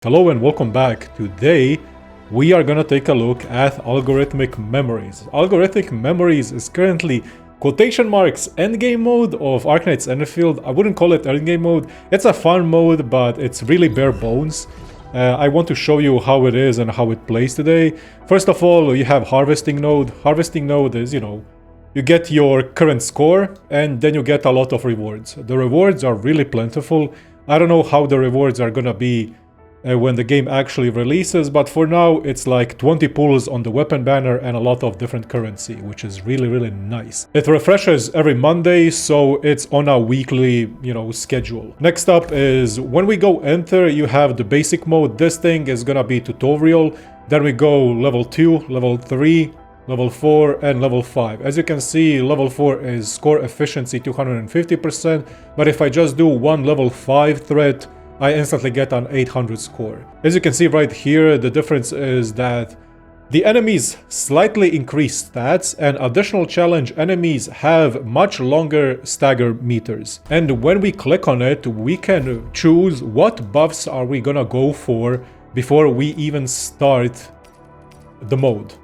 Hello and welcome back. Today we are gonna take a look at Algorithmic Memories. Algorithmic Memories is currently quotation marks endgame mode of Arknights Endfield. I wouldn't call it endgame mode. It's a fun mode, but it's really bare bones. I want to show you how it is and how it plays today. First of all, you have Harvesting Node. Harvesting Node is, you get your current score and then you get a lot of rewards. The rewards are really plentiful. I don't know how the rewards are gonna be when the game actually releases, but for now it's like 20 pulls on the weapon banner and a lot of different currency, which is really nice. It refreshes every Monday, so it's on a weekly, schedule. Next up is when we go enter, you have the basic mode. This thing is gonna be tutorial. Then we go level 2, level 3, level 4 and level 5. As you can see, level 4 is score efficiency 250%, but if I just do one level 5 threat, I instantly get an 800 score. As you can see right here, the difference is that the enemies slightly increase stats, and additional challenge enemies have much longer stagger meters. And when we click on it, we can choose what buffs are we gonna go for before we even start the mode.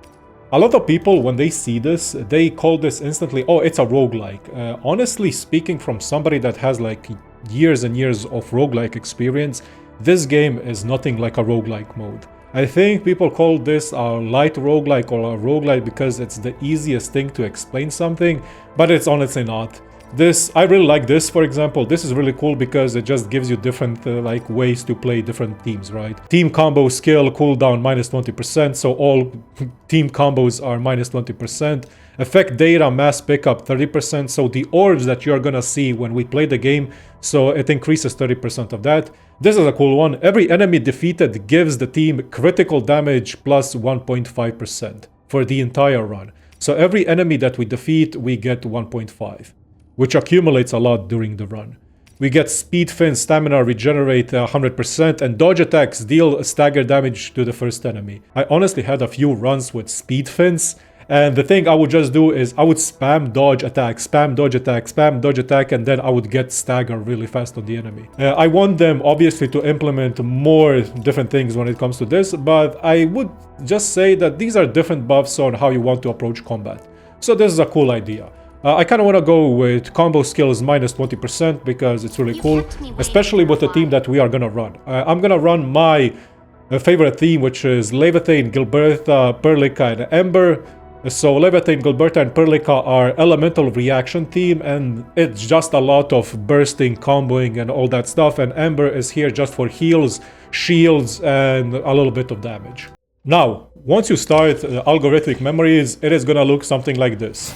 A lot of people, when they see this, they call this instantly, oh, it's a roguelike. Honestly speaking, from somebody that has like years and years of roguelike experience, this game is nothing like a roguelike mode. I think people call this a light roguelike or a roguelike because it's the easiest thing to explain something, but it's honestly not. I really like this, for example. This is really cool because it just gives you different ways to play different teams, right? Team combo skill cooldown minus 20%, so all team combos are minus 20%. Effect data mass pickup 30%, so the orbs that you're gonna see when we play the game, so it increases 30% of that. This is a cool one. Every enemy defeated gives the team critical damage plus 1.5% for the entire run. So every enemy that we defeat, we get 1.5. which accumulates a lot during the run. We get speed fin, stamina regenerate 100%, and dodge attacks deal stagger damage to the first enemy. I honestly had a few runs with speed fins, and the thing I would just do is I would spam dodge attack, spam dodge attack, spam dodge attack, and then I would get stagger really fast on the enemy. I want them obviously to implement more different things when it comes to this, but I would just say that these are different buffs on how you want to approach combat. So this is a cool idea. I kind of want to go with combo skills minus 20% because it's really cool, especially with the team that we are going to run. I'm going to run my favorite theme, which is Leviathan, Gilberta, Perlica, and Ember. So Leviathan, Gilberta, and Perlica are elemental reaction team, and it's just a lot of bursting, comboing, and all that stuff. And Ember is here just for heals, shields, and a little bit of damage. Now, once you start Algorithmic Memories, it is going to look something like this.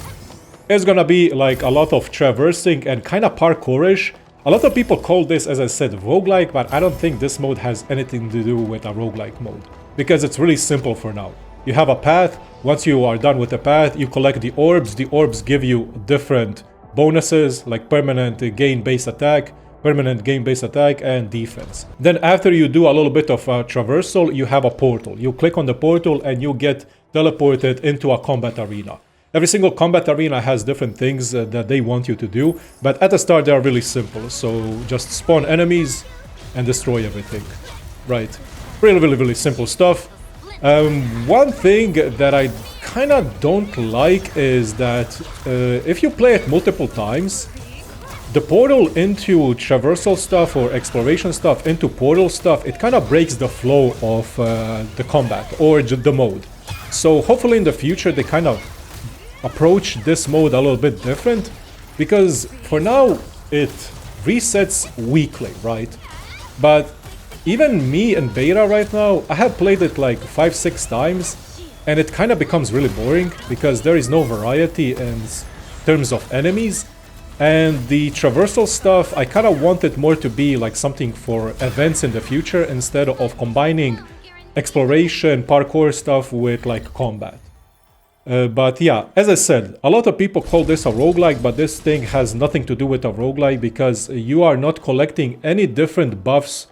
It's gonna be like a lot of traversing and kind of parkourish. A lot of people call this, as I said, roguelike, but I don't think this mode has anything to do with a roguelike mode, because it's really simple for now. You have a path. Once you are done with the path, you collect the orbs. The orbs give you different bonuses like permanent gain base attack, permanent gain base attack, and defense. Then after you do a little bit of traversal, you have a portal. You click on the portal and you get teleported into a combat arena. Every single combat arena has different things that they want you to do, but at the start they are really simple. So just spawn enemies and destroy everything. Right. Really simple stuff. One thing that I kind of don't like is that if you play it multiple times, the portal into traversal stuff or exploration stuff into portal stuff, it kind of breaks the flow of the combat or the mode. So hopefully in the future they kind of approach this mode a little bit different, because for now it resets weekly, right? But even me and beta right now, I have played it like 5-6 times, and it kind of becomes really boring because there is no variety in terms of enemies. And the traversal stuff, I kind of want it more to be like something for events in the future instead of combining exploration, parkour stuff with like combat. But yeah, as I said, a lot of people call this a roguelike, but this thing has nothing to do with a roguelike because you are not collecting any different buffs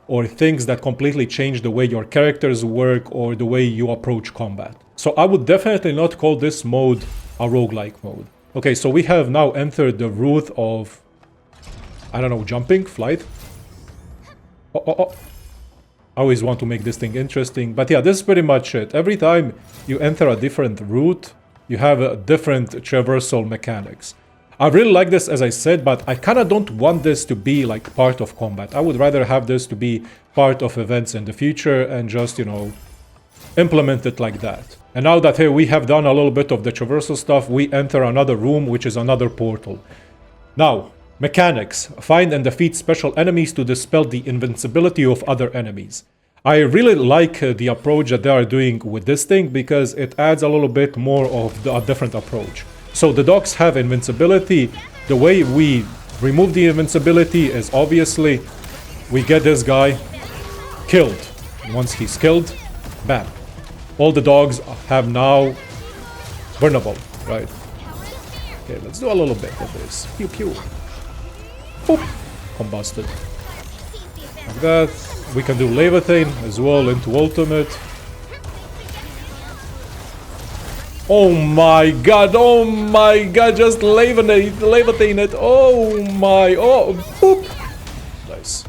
or things that completely change the way your characters work or the way you approach combat. So I would definitely not call this mode a roguelike mode. Okay, so we have now entered the route of, I don't know, jumping, flight. I always want to make this thing interesting. But yeah, this is pretty much it. Every time you enter a different route, you have a different traversal mechanics. I really like this, as I said, but I kind of don't want this to be like part of combat. I would rather have this to be part of events in the future and just, you know, implement it like that. And now that here we have done a little bit of the traversal stuff, we enter another room, which is another portal. Now, mechanics. Find and defeat special enemies to dispel the invincibility of other enemies. I really like the approach that they are doing with this thing because it adds a little bit more of a different approach. So the dogs have invincibility. The way we remove the invincibility is obviously we get this guy killed. Once he's killed, bam. All the dogs have now vulnerable, right? Okay, let's do a little bit of this. Pew pew. Boop. Combusted. Like that. We can do Levitate as well into ultimate. Oh my god, just levitate it. Oh my, oh, boop. Nice.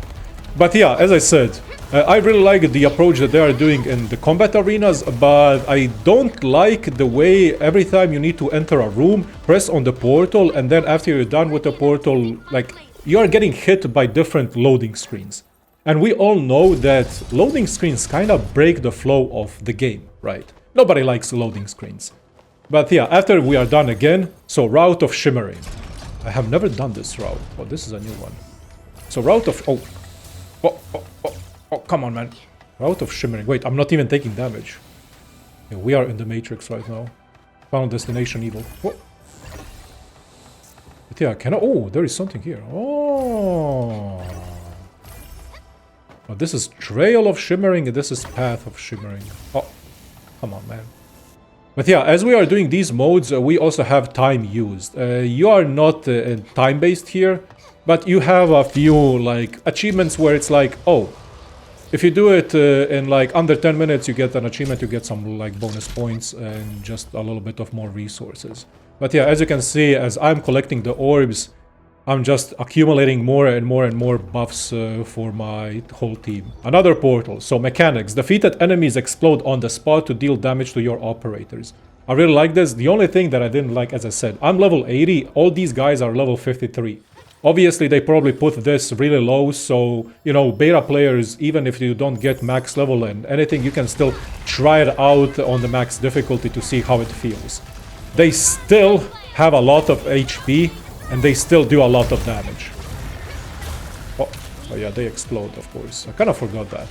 But yeah, as I said, I really like the approach that they are doing in the combat arenas, but I don't like the way every time you need to enter a room, press on the portal, and then after you're done with the portal, like, you are getting hit by different loading screens. And we all know that loading screens kind of break the flow of the game, right? Nobody likes loading screens. But yeah, after we are done again, so Route of Shimmering. I have never done this route. Oh, this is a new one. So Route of... Oh, come on, man. Route of Shimmering. Wait, I'm not even taking damage. Yeah, we are in the Matrix right now. Final Destination Evil. Oh. But yeah, can I... Oh, there is something here. Oh, this is Trail of Shimmering, and this is Path of Shimmering. Oh, come on, man. But yeah, as we are doing these modes, we also have time used. You are not time-based here, but you have a few, like, achievements where it's like, oh, if you do it in, like, under 10 minutes, you get an achievement, you get some, like, bonus points and just a little bit of more resources. But yeah, as you can see, as I'm collecting the orbs, I'm just accumulating more and more and more buffs for my whole team. Another portal. So mechanics. Defeated enemies explode on the spot to deal damage to your operators. I really like this. The only thing that I didn't like, as I said, I'm level 80. All these guys are level 53. Obviously, they probably put this really low. So, you know, beta players, even if you don't get max level and anything, you can still try it out on the max difficulty to see how it feels. They still have a lot of HP. And they still do a lot of damage. Oh yeah, they explode, of course. I kind of forgot that.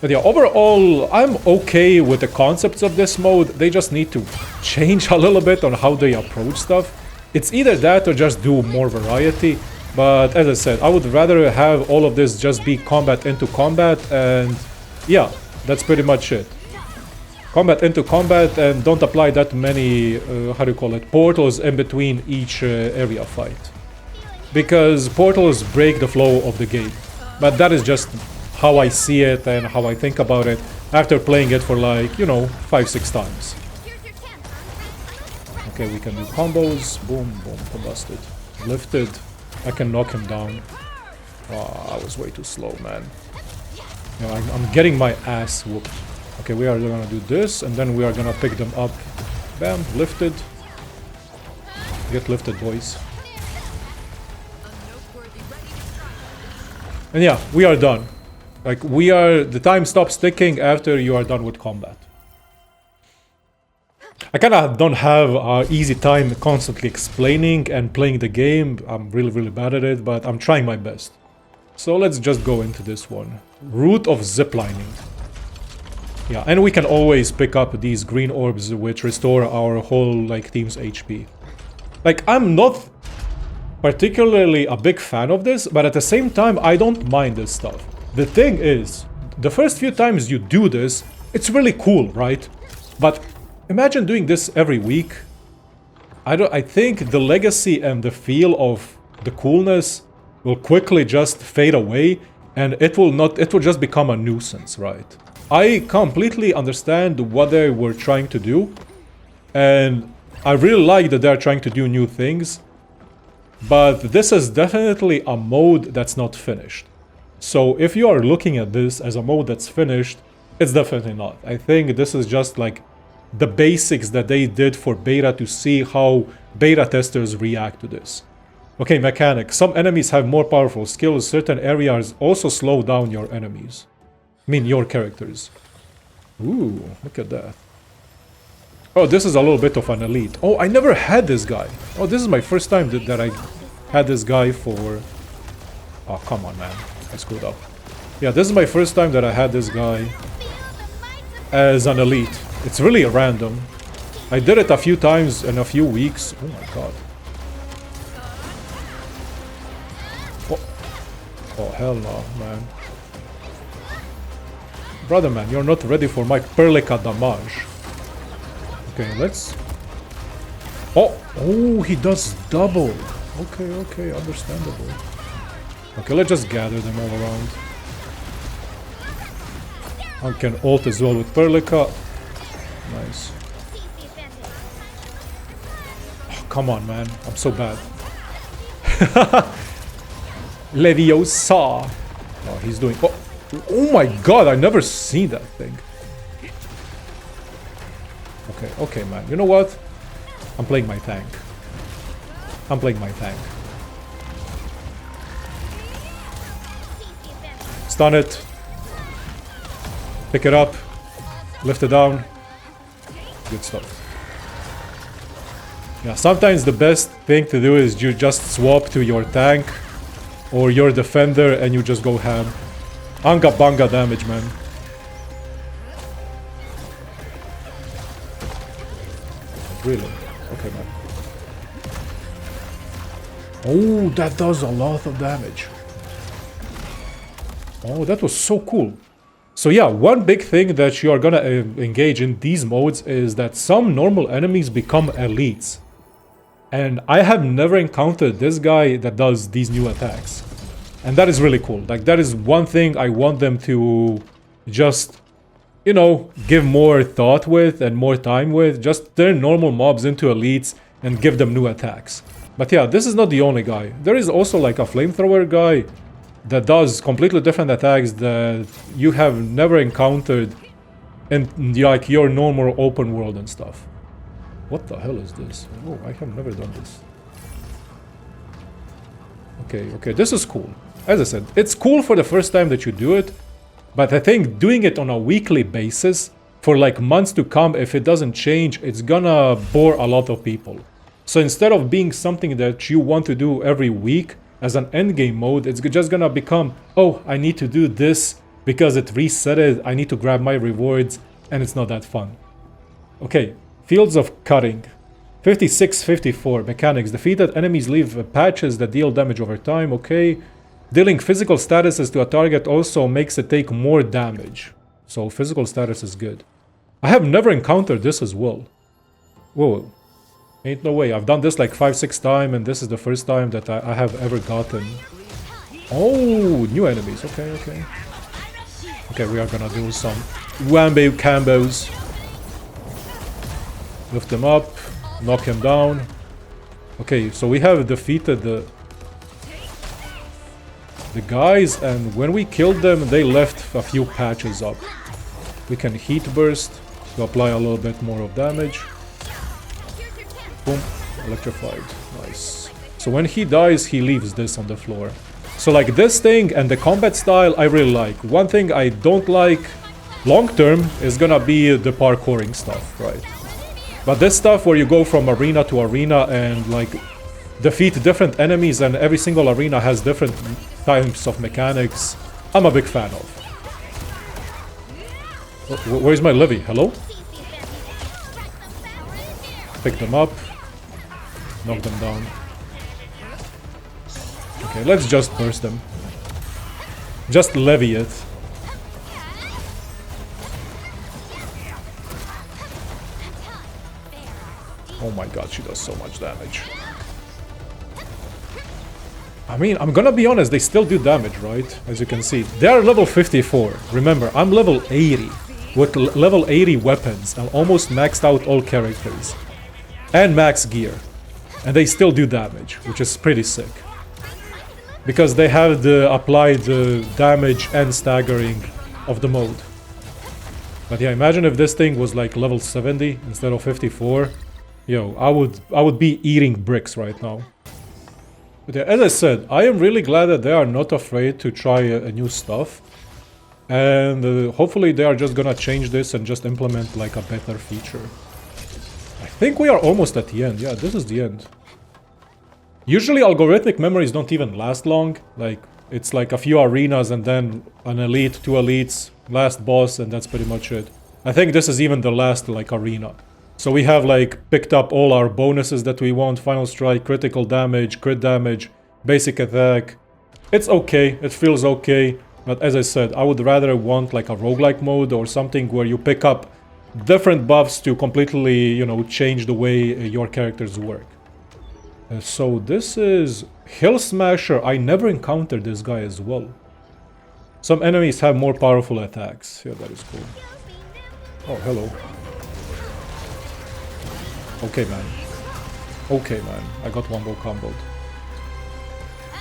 But yeah, overall, I'm okay with the concepts of this mode. They just need to change a little bit on how they approach stuff. It's either that or just do more variety. But as I said, I would rather have all of this just be combat into combat. And yeah, that's pretty much it. Combat into combat, and don't apply that many, how do you call it, portals in between each area fight. Because portals break the flow of the game. But that is just how I see it and how I think about it after playing it for, like, you know, 5-6 times. Okay, we can do combos. Boom, boom, combusted. Lifted. I can knock him down. Oh, I was way too slow, man. You know, I'm getting my ass whooped. Okay, we are gonna do this, and then we are gonna pick them up. Bam, lifted. Get lifted, boys. And yeah, we are done. Like, the time stops ticking after you are done with combat. I kinda don't have an easy time constantly explaining and playing the game. I'm really, really bad at it, but I'm trying my best. So let's just go into this one. Route of ziplining. Yeah, and we can always pick up these green orbs which restore our whole, like, team's HP. Like, I'm not particularly a big fan of this, but at the same time, I don't mind this stuff. The thing is, the first few times you do this, it's really cool, right? But imagine doing this every week. I think the legacy and the feel of the coolness will quickly just fade away, and it will just become a nuisance, right? I completely understand what they were trying to do, and I really like that they're trying to do new things, but this is definitely a mode that's not finished. So if you are looking at this as a mode that's finished, it's definitely not. I think this is just like the basics that they did for beta to see how beta testers react to this. Okay, mechanics. Some enemies have more powerful skills. Certain areas also slow down your enemies. I mean, your characters. Ooh, look at that. Oh, this is a little bit of an elite. Oh, I never had this guy. Oh, this is my first time that I had this guy for... Oh, come on, man. I screwed up. Yeah, this is my first time that I had this guy as an elite. It's really random. I did it a few times in a few weeks. Oh my god. Oh, hell no, man. Brother, man, you're not ready for my Perlica damage. Okay, let's... Oh, he does double. Okay, understandable. Okay, let's just gather them all around. I can ult as well with Perlica. Nice. Oh, come on, man. I'm so bad. Leviosa. Oh, he's doing... Oh my god, I never seen that thing. Okay, man. You know what? I'm playing my tank. Stun it. Pick it up. Lift it down. Good stuff. Yeah, sometimes the best thing to do is you just swap to your tank or your defender and you just go ham. Anga banga damage, man. Really? Okay, man. Oh, that does a lot of damage. Oh, that was so cool. So yeah, one big thing that you are gonna engage in these modes is that some normal enemies become elites. And I have never encountered this guy that does these new attacks. And that is really cool. Like, that is one thing I want them to just, you know, give more thought with and more time with. Just turn normal mobs into elites and give them new attacks. But yeah, this is not the only guy. There is also like a flamethrower guy that does completely different attacks that you have never encountered in like your normal open world and stuff. What the hell is this? Oh, I have never done this. Okay, this is cool. As I said, it's cool for the first time that you do it, but I think doing it on a weekly basis for like months to come, if it doesn't change, it's gonna bore a lot of people. So instead of being something that you want to do every week as an endgame mode, it's just gonna become, oh, I need to do this because it resetted, I need to grab my rewards, and it's not that fun. Okay, fields of cutting. 56-54, mechanics. Defeated enemies leave patches that deal damage over time, okay. Dealing physical statuses to a target also makes it take more damage. So physical status is good. I have never encountered this as well. Whoa. Ain't no way. I've done this like 5-6 times and this is the first time that I have ever gotten. Oh, new enemies. Okay. Okay, we are gonna do some whambo combos. Lift them up. Knock him down. Okay, so we have defeated the guys, and when we killed them, they left a few patches up. We can heat burst to apply a little bit more of damage. Boom, electrified. Nice. So when he dies, he leaves this on the floor. So like this thing and the combat style, I really like. One thing I don't like long term is gonna be the parkouring stuff, right? But this stuff where you go from arena to arena and like defeat different enemies and every single arena has different types of mechanics, I'm a big fan of. Where's my Livy? Hello? Pick them up. Knock them down. Okay, let's just burst them. Just levy it. Oh my god, she does so much damage. I mean, I'm gonna be honest, they still do damage, right? As you can see. They are level 54. Remember, I'm level 80. With level 80 weapons. I'm almost maxed out all characters. And max gear. And they still do damage, which is pretty sick. because they have the applied damage and staggering of the mode. But yeah, imagine if this thing was like level 70 instead of 54. Yo, I would be eating bricks right now. But yeah, as I said, I am really glad that they are not afraid to try new stuff. And hopefully they are just gonna change this and just implement like a better feature. I think we are almost at the end. Yeah, this is the end. Usually algorithmic memories don't even last long. Like, it's like a few arenas and then an elite, 2 elites, last boss, and that's pretty much it. I think this is even the last like arena. So we have like picked up all our bonuses that we want: final strike, critical damage, crit damage, basic attack. It's okay, it feels okay, but as I said, I would rather want like a roguelike mode or something where you pick up different buffs to completely, you know, change the way your characters work. So this is Hill Smasher. I never encountered this guy as well. Some enemies have more powerful attacks. Yeah, that is cool. Oh, hello. Okay, man. Okay, man. I got one more comboed.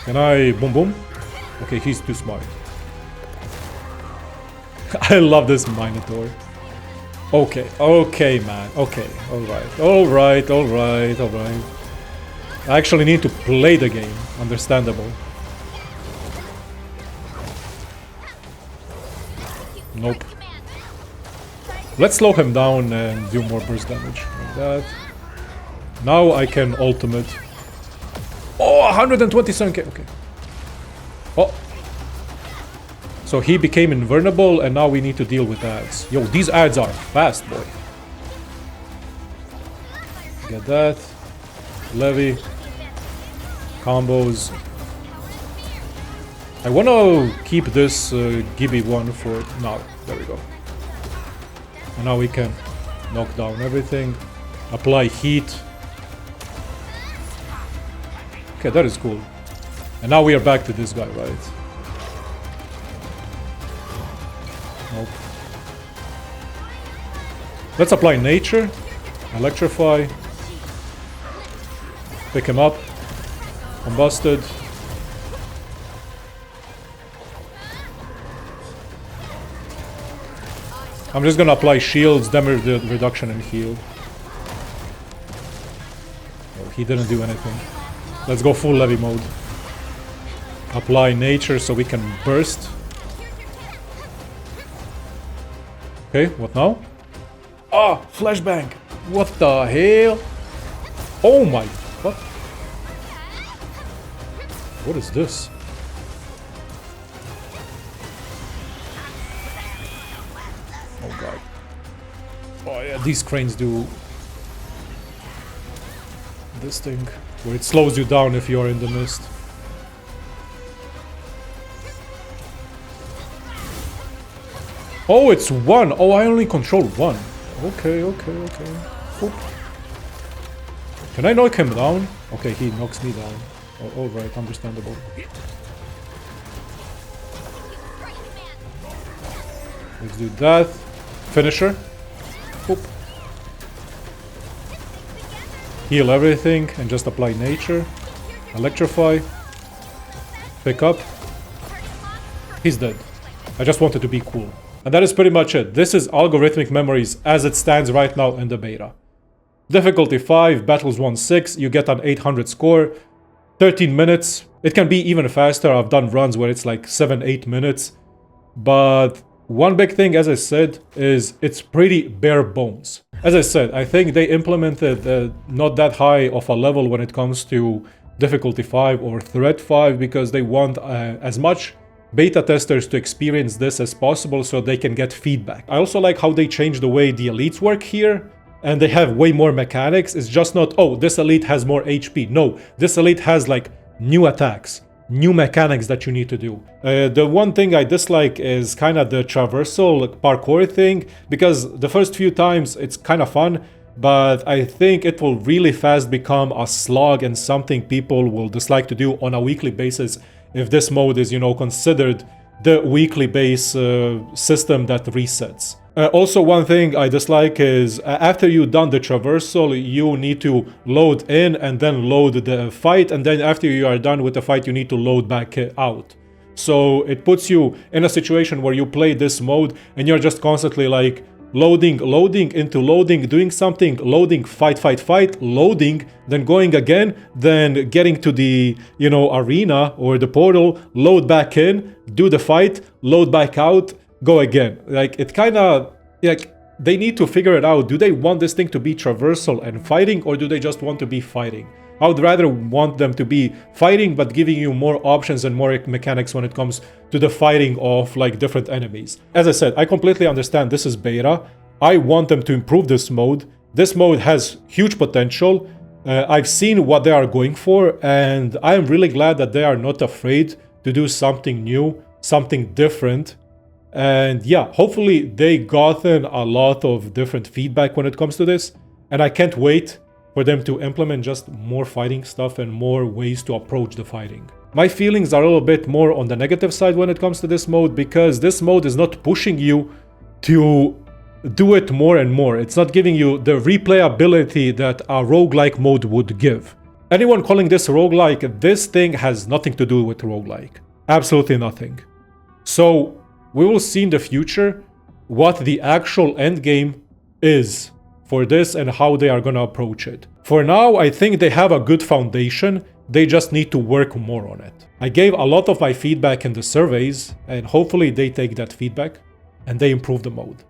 Can I boom boom? Okay, he's too smart. I love this Minotaur. Okay, okay, man. Okay, alright. Alright, alright, alright. I actually need to play the game. Understandable. Nope. Let's slow him down and do more burst damage. Like that. Now I can ultimate. Oh, 127k. Okay. Oh. So he became invulnerable and now we need to deal with ads. Yo, these ads are fast, boy. Get that. Levy. Combos. I want to keep this Gibby one for now. There we go. And now we can knock down everything. Apply heat. Okay, that is cool. And now we are back to this guy, right? Nope. Let's apply nature. Electrify. Pick him up. Combusted. I'm just gonna apply shields, damage reduction, and heal. Oh, he didn't do anything. Let's go full levy mode. Apply nature so we can burst. Okay, what now? Ah, flashbang! What the hell? Oh my... What? What is this? Oh god. Oh yeah, these cranes do this thing where it slows you down if you're in the mist. Oh, it's one. Oh, I only control one. Okay, okay, okay. Oop. Can I knock him down? Okay, he knocks me down. Oh, alright, understandable. Let's do that. Finisher. Oop. Heal everything and just apply nature. Electrify. Pick up. He's dead. I just wanted to be cool. And that is pretty much it. This is Algorithmic Memories as it stands right now in the beta. Difficulty 5, battles 1-6, you get an 800 score. 13 minutes. It can be even faster. I've done runs where it's like 7-8 minutes. But one big thing, as I said, is it's pretty bare bones. As I said, I think they implemented not that high of a level when it comes to difficulty 5 or threat 5 because they want as much beta testers to experience this as possible so they can get feedback. I also like how they change the way the elites work here. And they have way more mechanics. It's just not, oh, this elite has more HP. No, this elite has like new attacks, new mechanics that you need to do. The one thing I dislike is kind of the traversal parkour thing, because the first few times it's kind of fun, but I think it will really fast become a slog and something people will dislike to do on a weekly basis if this mode is, you know, considered the weekly base system that resets. Also, one thing I dislike is after you've done the traversal, you need to load in and then load the fight, and then after you are done with the fight, you need to load back out. So it puts you in a situation where you play this mode and you're just constantly like loading, loading into loading, doing something, loading, fight, fight, fight, loading, then going again, then getting to the, you know, arena or the portal, load back in, do the fight, load back out, go again. Like, it kind of, like, they need to figure it out. Do they want this thing to be traversal and fighting, or do they just want to be fighting? I would rather want them to be fighting, but giving you more options and more mechanics when it comes to the fighting of like different enemies. As I said, I completely understand this is beta. I want them to improve this mode. This mode has huge potential. I've seen what they are going for, and I am really glad that they are not afraid to do something new, something different. And yeah, hopefully they gotten a lot of different feedback when it comes to this, and I can't wait for them to implement just more fighting stuff and more ways to approach the fighting. My feelings are a little bit more on the negative side when it comes to this mode, because this mode is not pushing you to do it more and more. It's not giving you the replayability that a roguelike mode would give. Anyone calling this roguelike, this thing has nothing to do with roguelike. Absolutely nothing. So we will see in the future what the actual endgame is for this and how they are gonna approach it. For now, I think they have a good foundation. They just need to work more on it. I gave a lot of my feedback in the surveys, and hopefully they take that feedback and they improve the mode.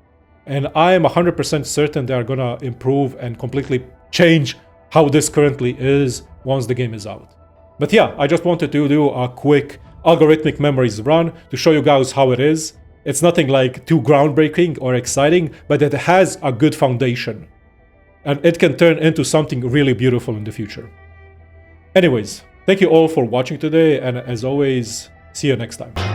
And I am 100% certain they are gonna improve and completely change how this currently is once the game is out. But yeah, I just wanted to do a quick Algorithmic Memories run to show you guys how it is. It's nothing like too groundbreaking or exciting, but it has a good foundation. And it can turn into something really beautiful in the future. Anyways, thank you all for watching today, and as always, see you next time.